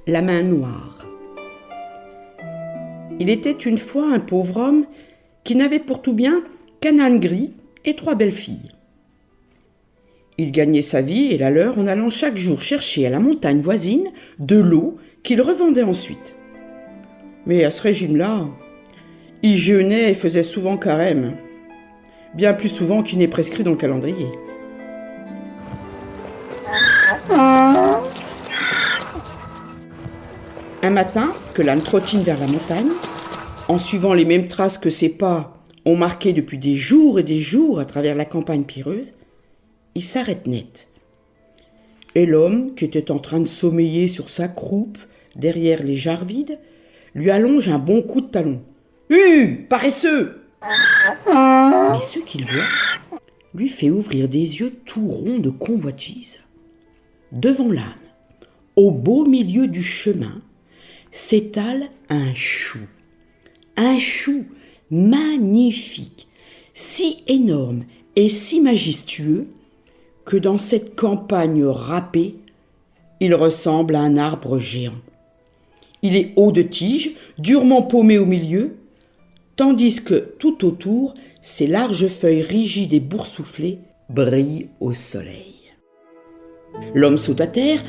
La main noire. Il était une fois un pauvre homme qui n'avait pour tout bien qu'un âne gris et 3 belles filles. Il gagnait sa vie et la leur en allant chaque jour chercher à la montagne voisine de l'eau qu'il revendait ensuite. Mais à ce régime-là, il jeûnait et faisait souvent carême, bien plus souvent qu'il n'est prescrit dans le calendrier. Un matin, que l'âne trottine vers la montagne, en suivant les mêmes traces que ses pas ont marquées depuis des jours et des jours à travers la campagne pierreuse, il s'arrête net. Et l'homme, qui était en train de sommeiller sur sa croupe, derrière les jarres vides, lui allonge un bon coup de talon. « Paresseux !» Mais ce qu'il voit lui fait ouvrir des yeux tout ronds de convoitise. Devant l'âne, au beau milieu du chemin, s'étale un chou magnifique, si énorme et si majestueux que dans cette campagne râpée, il ressemble à un arbre géant. Il est haut de tige, durement paumé au milieu, tandis que tout autour, ses larges feuilles rigides et boursouflées brillent au soleil. L'homme saute à terre,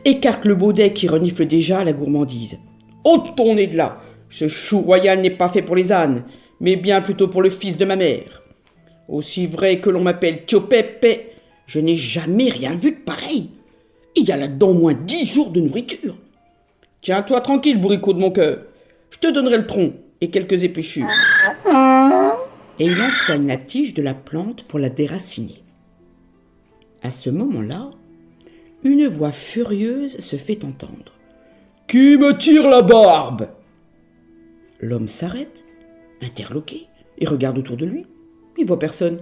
écarte le baudet qui renifle déjà la gourmandise. « Ôte ton nez de là! Ce chou royal n'est pas fait pour les ânes, mais bien plutôt pour le fils de ma mère. Aussi vrai que l'on m'appelle Tio Pepe, je n'ai jamais rien vu de pareil. Il y a là-dedans au moins 10 jours de nourriture. Tiens-toi tranquille, bourricot de mon cœur. Je te donnerai le tronc et quelques épluchures. » Et il empoigne la tige de la plante pour la déraciner. À ce moment-là, une voix furieuse se fait entendre. « Qui me tire la barbe ?» L'homme s'arrête, interloqué, et regarde autour de lui. Il voit personne.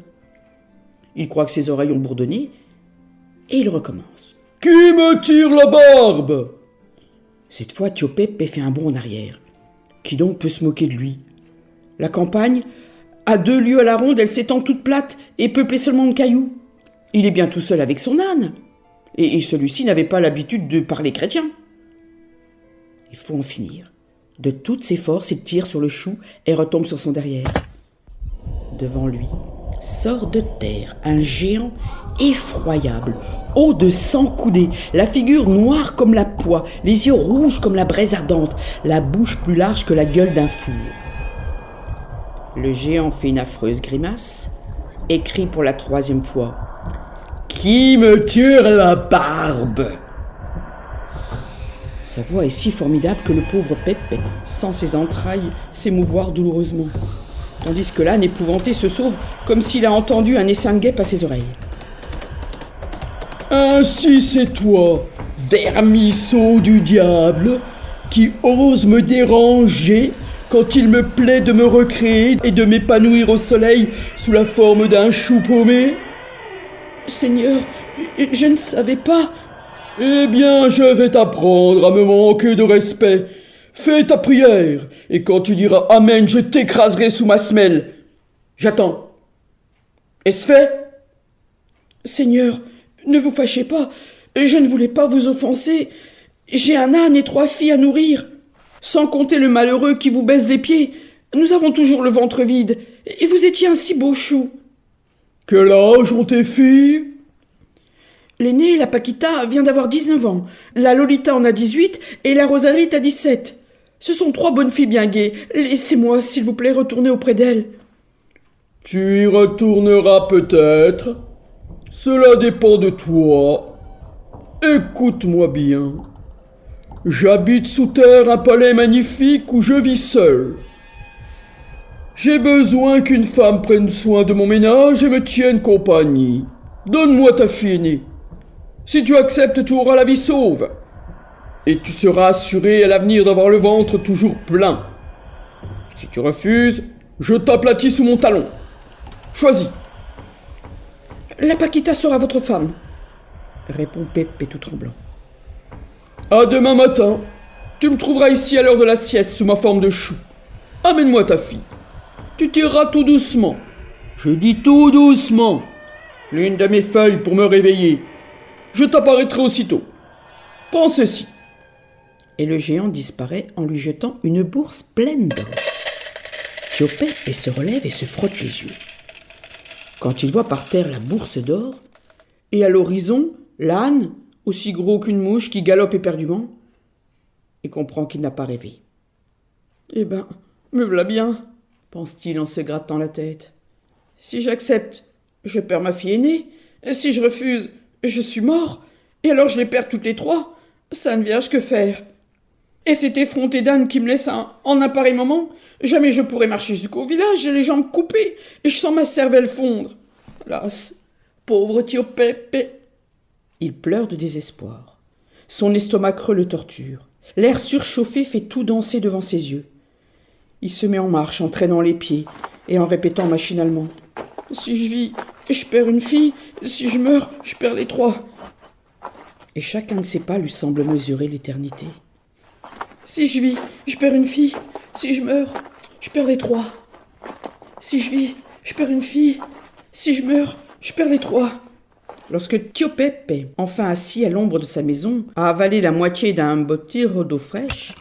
Il croit que ses oreilles ont bourdonné, et il recommence. « Qui me tire la barbe ?» Cette fois, Tio Pepe fait un bond en arrière. Qui donc peut se moquer de lui? La campagne, à 2 lieues à la ronde, elle s'étend toute plate et peuplée seulement de cailloux. Il est bien tout seul avec son âne. Et celui-ci n'avait pas l'habitude de parler chrétien. Il faut en finir. De toutes ses forces, il tire sur le chou et retombe sur son derrière. Devant lui, sort de terre un géant effroyable, haut de 100 coudées, la figure noire comme la poix, les yeux rouges comme la braise ardente, la bouche plus large que la gueule d'un four. Le géant fait une affreuse grimace et crie pour la 3e fois. « Qui me tire la barbe ?» Sa voix est si formidable que le pauvre Pepe sent ses entrailles s'émouvoir douloureusement, tandis que l'âne épouvanté se sauve comme s'il a entendu un essaim de guêpes à ses oreilles. « Ainsi c'est toi, vermisseau du diable, qui ose me déranger quand il me plaît de me recréer et de m'épanouir au soleil sous la forme d'un chou paumé ?»« Seigneur, je ne savais pas. » « Eh bien, je vais t'apprendre à me manquer de respect. Fais ta prière, et quand tu diras Amen, je t'écraserai sous ma semelle. J'attends. Est-ce fait ? » « Seigneur, ne vous fâchez pas. Je ne voulais pas vous offenser. J'ai un âne et 3 filles à nourrir. Sans compter le malheureux qui vous baise les pieds. Nous avons toujours le ventre vide. Et vous étiez un si beau chou. »« Quel âge ont tes filles ? » L'aînée, la Paquita, vient d'avoir 19 ans. La Lolita en a 18 et la Rosarite a 17. Ce sont 3 bonnes filles bien gaies. Laissez-moi, s'il vous plaît, retourner auprès d'elles. « Tu y retourneras peut-être. Cela dépend de toi. Écoute-moi bien. J'habite sous terre un palais magnifique où je vis seul. J'ai besoin qu'une femme prenne soin de mon ménage et me tienne compagnie. Donne-moi ta fille aînée. Si tu acceptes, tu auras la vie sauve. Et tu seras assuré à l'avenir d'avoir le ventre toujours plein. Si tu refuses, je t'aplatis sous mon talon. Choisis. »« La Paquita sera votre femme, » répond Pepe tout tremblant. « À demain matin. Tu me trouveras ici à l'heure de la sieste sous ma forme de chou. Amène-moi ta fille. Tu tireras tout doucement. Je dis tout doucement. L'une de mes feuilles pour me réveiller. Je t'apparaîtrai aussitôt. Prends ceci. et le géant disparaît en lui jetant une bourse pleine d'or. Tio-Pepe se relève et se frotte les yeux. Quand il voit par terre la bourse d'or, et à l'horizon, l'âne, aussi gros qu'une mouche qui galope éperdument, et comprend qu'il n'a pas rêvé. « Eh ben, me voilà bien !» pense-t-il en se grattant la tête. « Si j'accepte, je perds ma fille aînée. Si je refuse, je suis mort. Et alors je les perds toutes les trois. Sainte Vierge, que faire ? Et cet effronté d'âne qui me laisse en un pareil moment, jamais je pourrai marcher jusqu'au village, j'ai les jambes coupées, et je sens ma cervelle fondre. Hélas, pauvre Tio-Pepe !» Il pleure de désespoir. Son estomac creux le torture. L'air surchauffé fait tout danser devant ses yeux. Il se met en marche en traînant les pieds et en répétant machinalement « Si je vis, je perds une fille. Si je meurs, je perds les trois. » Et chacun de ses pas lui semble mesurer l'éternité. « Si je vis, je perds une fille. Si je meurs, je perds les trois. Si je vis, je perds une fille. Si je meurs, je perds les trois. » Lorsque Tio-Pepe, enfin assis à l'ombre de sa maison, a avalé la moitié d'un bottigeau d'eau fraîche,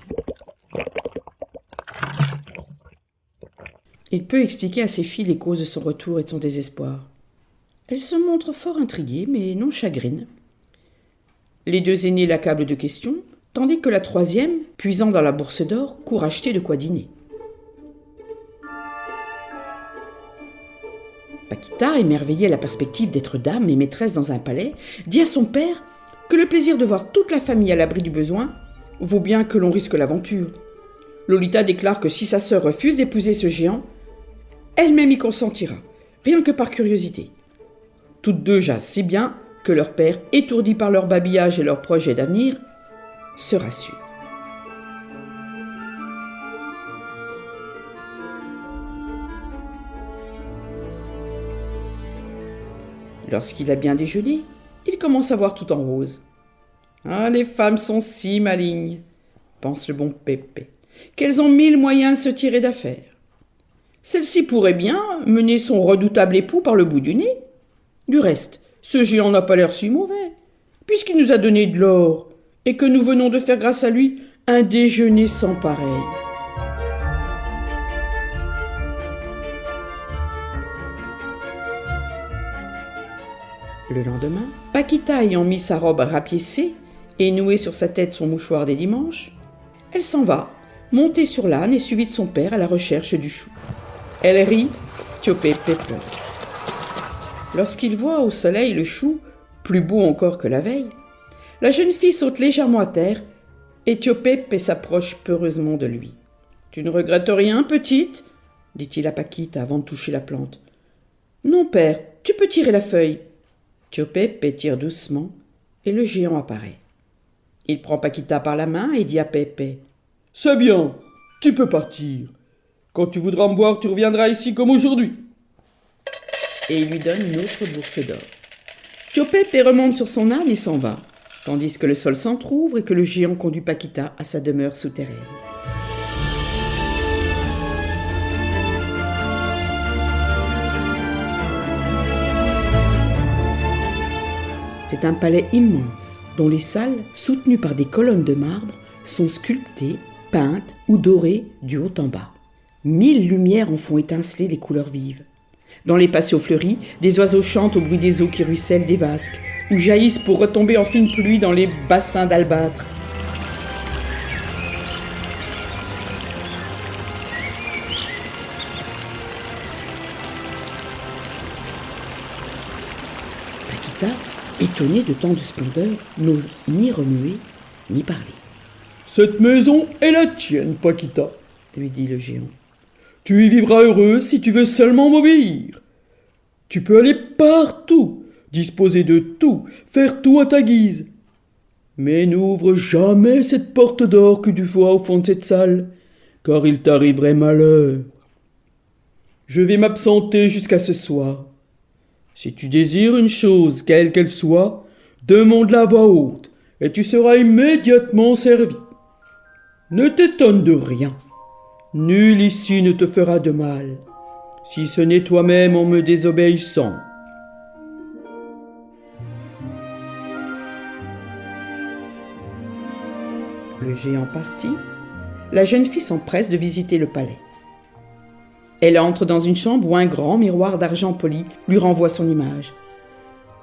il peut expliquer à ses filles les causes de son retour et de son désespoir. Elles se montrent fort intriguées, mais non chagrines. Les deux aînés l'accablent de questions, tandis que la troisième, puisant dans la bourse d'or, court acheter de quoi dîner. Paquita, émerveillée à la perspective d'être dame et maîtresse dans un palais, dit à son père que le plaisir de voir toute la famille à l'abri du besoin vaut bien que l'on risque l'aventure. Lolita déclare que si sa sœur refuse d'épouser ce géant, elle-même y consentira, rien que par curiosité. Toutes deux jasent si bien que leur père, étourdi par leur babillage et leurs projets d'avenir, se rassure. Lorsqu'il a bien déjeuné, il commence à voir tout en rose. « Ah, les femmes sont si malignes, » pense le bon Pépé, « qu'elles ont 1000 moyens de se tirer d'affaire. Celle-ci pourrait bien mener son redoutable époux par le bout du nez. Du reste, ce géant n'a pas l'air si mauvais, puisqu'il nous a donné de l'or, et que nous venons de faire grâce à lui un déjeuner sans pareil. » Le lendemain, Paquita ayant mis sa robe rapiécée et noué sur sa tête son mouchoir des dimanches, elle s'en va, montée sur l'âne et suivie de son père à la recherche du chou. Elle rit, Tio-Pepe pleure. Lorsqu'il voit au soleil le chou, plus beau encore que la veille, la jeune fille saute légèrement à terre et Tio-Pepe s'approche peureusement de lui. « Tu ne regrettes rien, petite ?» dit-il à Paquita avant de toucher la plante. « Non, père, tu peux tirer la feuille. » Tio-Pepe tire doucement et le géant apparaît. Il prend Paquita par la main et dit à Pepe « C'est bien, tu peux partir. Quand tu voudras me voir, tu reviendras ici comme aujourd'hui. » Et il lui donne une autre bourse d'or. Tio-Pepe remonte sur son âne et s'en va, tandis que le sol s'entrouvre et que le géant conduit Paquita à sa demeure souterraine. C'est un palais immense, dont les salles, soutenues par des colonnes de marbre, sont sculptées, peintes ou dorées du haut en bas. 1000 lumières en font étinceler les couleurs vives. Dans les patios fleuris, des oiseaux chantent au bruit des eaux qui ruissellent des vasques, ou jaillissent pour retomber en fine pluie dans les bassins d'albâtre. Paquita, étonnée de tant de splendeur, n'ose ni remuer, ni parler. « Cette maison est la tienne, Paquita, » lui dit le géant. « Tu y vivras heureuse si tu veux seulement m'obéir. Tu peux aller partout, disposer de tout, faire tout à ta guise. Mais n'ouvre jamais cette porte d'or que tu vois au fond de cette salle, car il t'arriverait malheur. Je vais m'absenter jusqu'à ce soir. Si tu désires une chose, quelle qu'elle soit, demande-la à voix haute, et tu seras immédiatement servi. Ne t'étonne de rien. Nul ici ne te fera de mal, si ce n'est toi-même en me désobéissant. » Le Le géant parti, la jeune fille s'empresse de visiter le palais. Elle entre dans une chambre où un grand miroir d'argent poli lui renvoie son image.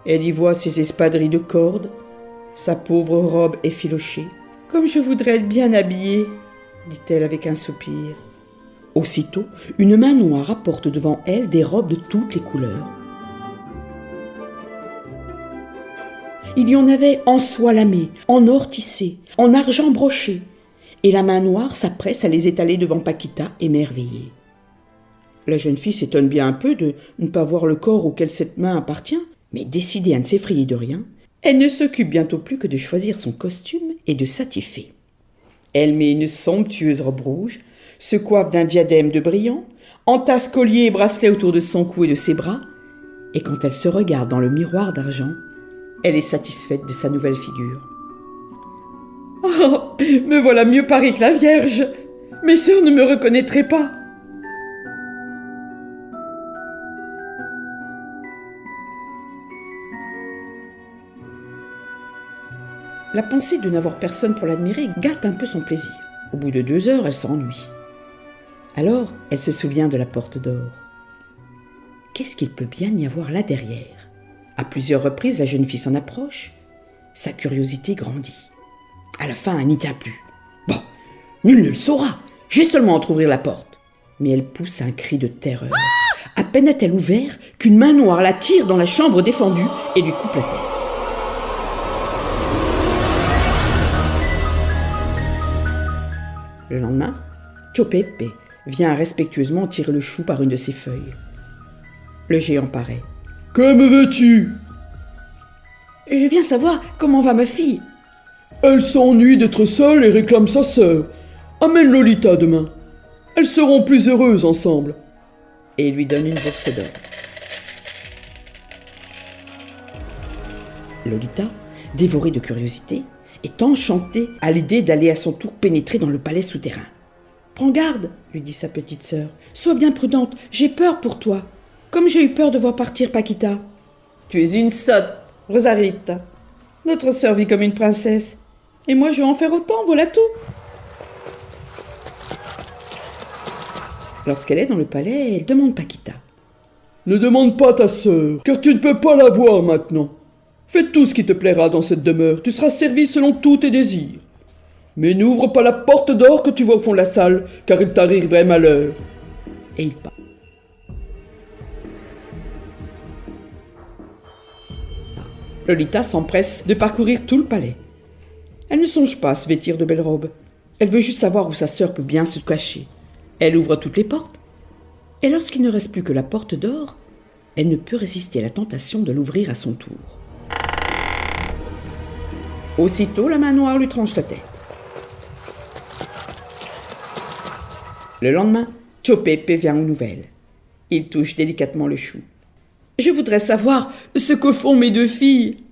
Elle y voit ses espadrilles de cordes, sa pauvre robe effilochée. « Comme je voudrais être bien habillée !» dit-elle avec un soupir. Aussitôt, une main noire apporte devant elle des robes de toutes les couleurs. Il y en avait en soie lamée, en or tissé, en argent broché, et la main noire s'apprête à les étaler devant Paquita, émerveillée. La jeune fille s'étonne bien un peu de ne pas voir le corps auquel cette main appartient, mais décidée à ne s'effrayer de rien, elle ne s'occupe bientôt plus que de choisir son costume et de s'attifer. Elle met une somptueuse robe rouge, se coiffe d'un diadème de brillants, entasse collier et bracelet autour de son cou et de ses bras, et quand elle se regarde dans le miroir d'argent, elle est satisfaite de sa nouvelle figure. « Oh, me voilà mieux parée que la Vierge! Mes sœurs ne me reconnaîtraient pas !» La pensée de n'avoir personne pour l'admirer gâte un peu son plaisir. Au bout de 2 heures, elle s'ennuie. Alors, elle se souvient de la porte d'or. Qu'est-ce qu'il peut bien y avoir là derrière ? À plusieurs reprises, la jeune fille s'en approche. Sa curiosité grandit. À la fin, elle n'y tient plus. « Bon, nul ne le saura. Je vais seulement entrouvrir la porte. » Mais elle pousse un cri de terreur. À peine a-t-elle ouvert qu'une main noire la tire dans la chambre défendue et lui coupe la tête. Le lendemain, Chopepe vient respectueusement tirer le chou par une de ses feuilles. Le géant paraît. « Que me veux-tu » ? « Je viens savoir comment va ma fille. »« Elle s'ennuie d'être seule et réclame sa sœur. Amène Lolita demain. Elles seront plus heureuses ensemble. » Et il lui donne une bourse d'or. Lolita, dévorée de curiosité, est enchantée à l'idée d'aller à son tour pénétrer dans le palais souterrain. « Prends garde, lui dit sa petite sœur. Sois bien prudente, j'ai peur pour toi, comme j'ai eu peur de voir partir Paquita. »« Tu es une sotte, Rosarita. Notre sœur vit comme une princesse, et moi je vais en faire autant, voilà tout. » Lorsqu'elle est dans le palais, elle demande Paquita. « Ne demande pas ta sœur, car tu ne peux pas la voir maintenant. Fais tout ce qui te plaira dans cette demeure, tu seras servi selon tous tes désirs. Mais n'ouvre pas la porte d'or que tu vois au fond de la salle, car il t'arriverait malheur. » Et il part. Lolita s'empresse de parcourir tout le palais. Elle ne songe pas à se vêtir de belles robes. Elle veut juste savoir où sa sœur peut bien se cacher. Elle ouvre toutes les portes, et lorsqu'il ne reste plus que la porte d'or, elle ne peut résister à la tentation de l'ouvrir à son tour. Aussitôt, la main noire lui tranche la tête. Le lendemain, Chopepe vient aux nouvelles. Il touche délicatement le chou. « Je voudrais savoir ce que font mes 2 filles. »«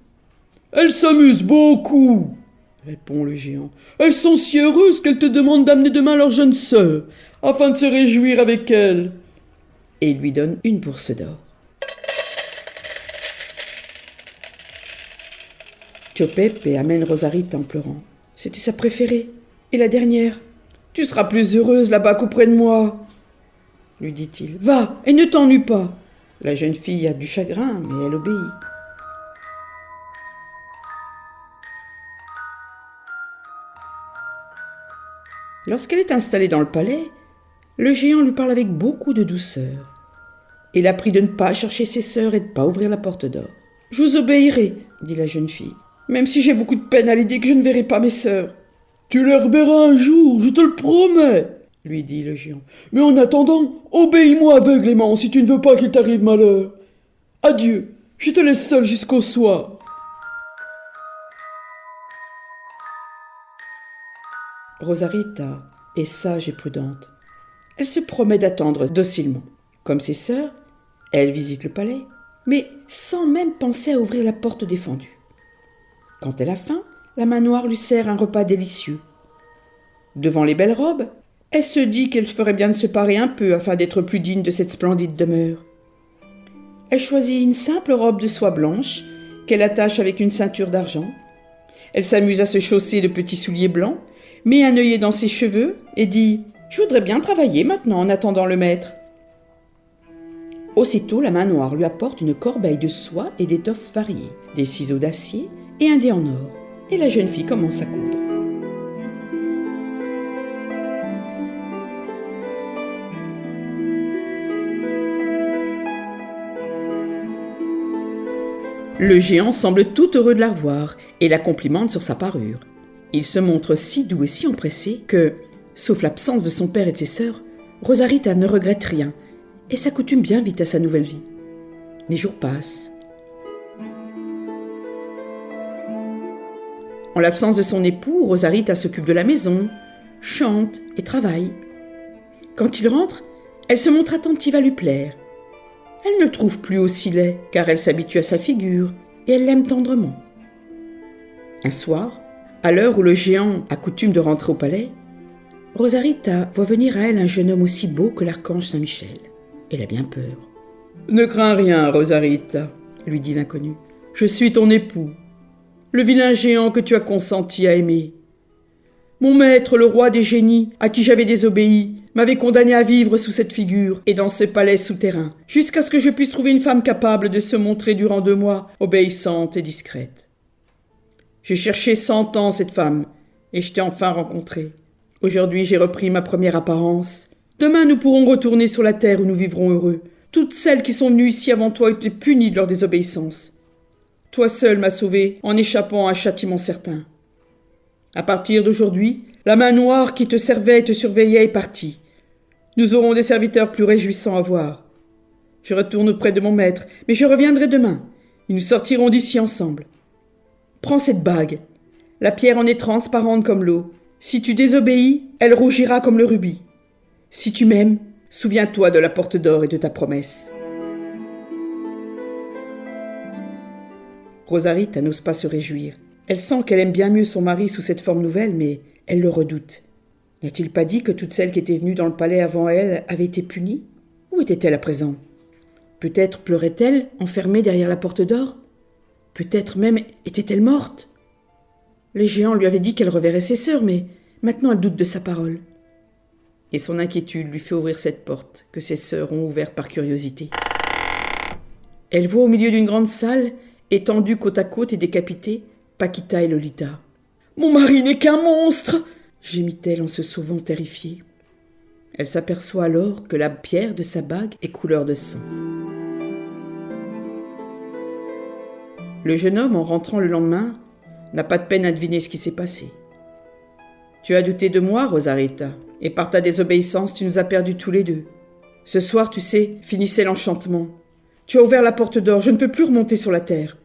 Elles s'amusent beaucoup, » répond le géant. « Elles sont si heureuses qu'elles te demandent d'amener demain leur jeune sœur, afin de se réjouir avec elles. » Et il lui donne une bourse d'or. Chopepe amène Rosarita en pleurant. C'était sa préférée, et la dernière. « Tu seras plus heureuse là-bas qu'auprès de moi, » lui dit-il. « Va, et ne t'ennuie pas. » La jeune fille a du chagrin, mais elle obéit. Lorsqu'elle est installée dans le palais, le géant lui parle avec beaucoup de douceur. Il a pris de ne pas chercher ses sœurs et de ne pas ouvrir la porte d'or. « Je vous obéirai, » dit la jeune fille, « même si j'ai beaucoup de peine à l'idée que je ne verrai pas mes sœurs. »« Tu les reverras un jour, je te le promets, » lui dit le géant. « Mais en attendant, obéis-moi aveuglément si tu ne veux pas qu'il t'arrive malheur. Adieu, je te laisse seule jusqu'au soir. » Rosarita est sage et prudente. Elle se promet d'attendre docilement. Comme ses sœurs, elle visite le palais, mais sans même penser à ouvrir la porte défendue. Quand elle a faim, la main noire lui sert un repas délicieux. Devant les belles robes, elle se dit qu'elle ferait bien de se parer un peu afin d'être plus digne de cette splendide demeure. Elle choisit une simple robe de soie blanche qu'elle attache avec une ceinture d'argent. Elle s'amuse à se chausser de petits souliers blancs, met un œillet dans ses cheveux et dit « Je voudrais bien travailler maintenant en attendant le maître. » Aussitôt, la main noire lui apporte une corbeille de soie et d'étoffes variées, des ciseaux d'acier et un dé en or, et la jeune fille commence à coudre. Le géant semble tout heureux de la revoir et la complimente sur sa parure. Il se montre si doux et si empressé que, sauf l'absence de son père et de ses sœurs, Rosarita ne regrette rien et s'accoutume bien vite à sa nouvelle vie. Les jours passent. En l'absence de son époux, Rosarita s'occupe de la maison, chante et travaille. Quand il rentre, elle se montre attentive à lui plaire. Elle ne le trouve plus aussi laid, car elle s'habitue à sa figure et elle l'aime tendrement. Un soir, à l'heure où le géant a coutume de rentrer au palais, Rosarita voit venir à elle un jeune homme aussi beau que l'archange Saint-Michel. Elle a bien peur. « Ne crains rien, Rosarita, » lui dit l'inconnu. « Je suis ton époux, le vilain géant que tu as consenti à aimer. Mon maître, le roi des génies, à qui j'avais désobéi, m'avait condamné à vivre sous cette figure et dans ce palais souterrain, jusqu'à ce que je puisse trouver une femme capable de se montrer durant 2 mois obéissante et discrète. J'ai cherché 100 ans cette femme, et je t'ai enfin rencontrée. Aujourd'hui, j'ai repris ma première apparence. Demain, nous pourrons retourner sur la terre où nous vivrons heureux. Toutes celles qui sont venues ici avant toi ont été punies de leur désobéissance. Toi seul m'as sauvé en échappant à un châtiment certain. À partir d'aujourd'hui, la main noire qui te servait et te surveillait est partie. Nous aurons des serviteurs plus réjouissants à voir. Je retourne auprès de mon maître, mais je reviendrai demain, et nous sortirons d'ici ensemble. Prends cette bague. La pierre en est transparente comme l'eau. Si tu désobéis, elle rougira comme le rubis. Si tu m'aimes, souviens-toi de la porte d'or et de ta promesse. » Rosarita n'ose pas se réjouir. Elle sent qu'elle aime bien mieux son mari sous cette forme nouvelle, mais elle le redoute. N'y a-t-il pas dit que toutes celles qui étaient venues dans le palais avant elle avaient été punies? Où était-elle à présent? Peut-être pleurait-elle, enfermée derrière la porte d'or? Peut-être même était-elle morte? Les géants lui avaient dit qu'elle reverrait ses sœurs, mais maintenant elle doute de sa parole. Et son inquiétude lui fait ouvrir cette porte que ses sœurs ont ouverte par curiosité. Elle voit au milieu d'une grande salle, étendue côte à côte et décapitée, Paquita et Lolita. « Mon mari n'est qu'un monstre !» gémit-elle en se sauvant terrifiée. Elle s'aperçoit alors que la pierre de sa bague est couleur de sang. Le jeune homme, en rentrant le lendemain, n'a pas de peine à deviner ce qui s'est passé. « Tu as douté de moi, Rosarita, et par ta désobéissance, tu nous as perdus tous les deux. Ce soir, tu sais, finissait l'enchantement. Tu as ouvert la porte d'or, je ne peux plus remonter sur la terre.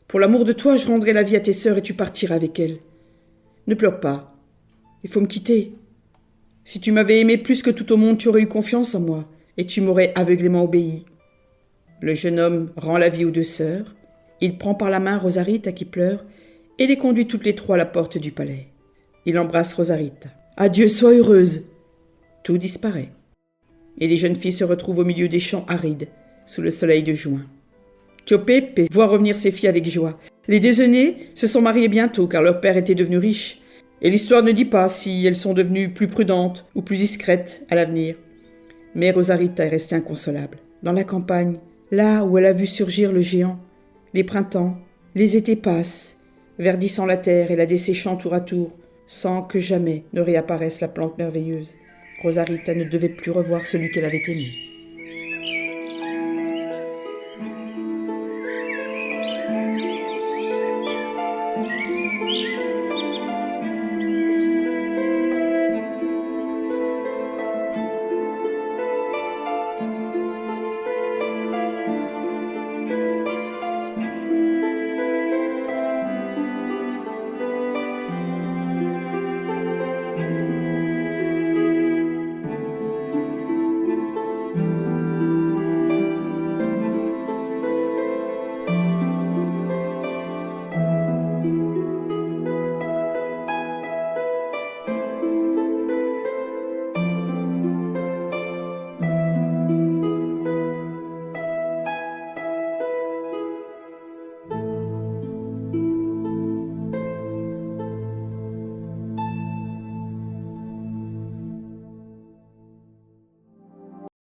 Pour l'amour de toi, je rendrai la vie à tes sœurs et tu partiras avec elles. Ne pleure pas. Il faut me quitter. Si tu m'avais aimé plus que tout au monde, tu aurais eu confiance en moi et tu m'aurais aveuglément obéi. » Le jeune homme rend la vie aux 2 sœurs. Il prend par la main Rosarita qui pleure et les conduit toutes les 3 à la porte du palais. Il embrasse Rosarita. « Adieu, sois heureuse !» Tout disparaît. Et les jeunes filles se retrouvent au milieu des champs arides, sous le soleil de juin. Tio-Pepe voit revenir ses filles avec joie. Les 2 aînées se sont mariées bientôt car leur père était devenu riche. Et l'histoire ne dit pas si elles sont devenues plus prudentes ou plus discrètes à l'avenir. Mais Rosarita est restée inconsolable. Dans la campagne, là où elle a vu surgir le géant, les printemps, les étés passent, verdissant la terre et la desséchant tour à tour, sans que jamais ne réapparaisse la plante merveilleuse. Rosarita ne devait plus revoir celui qu'elle avait aimé.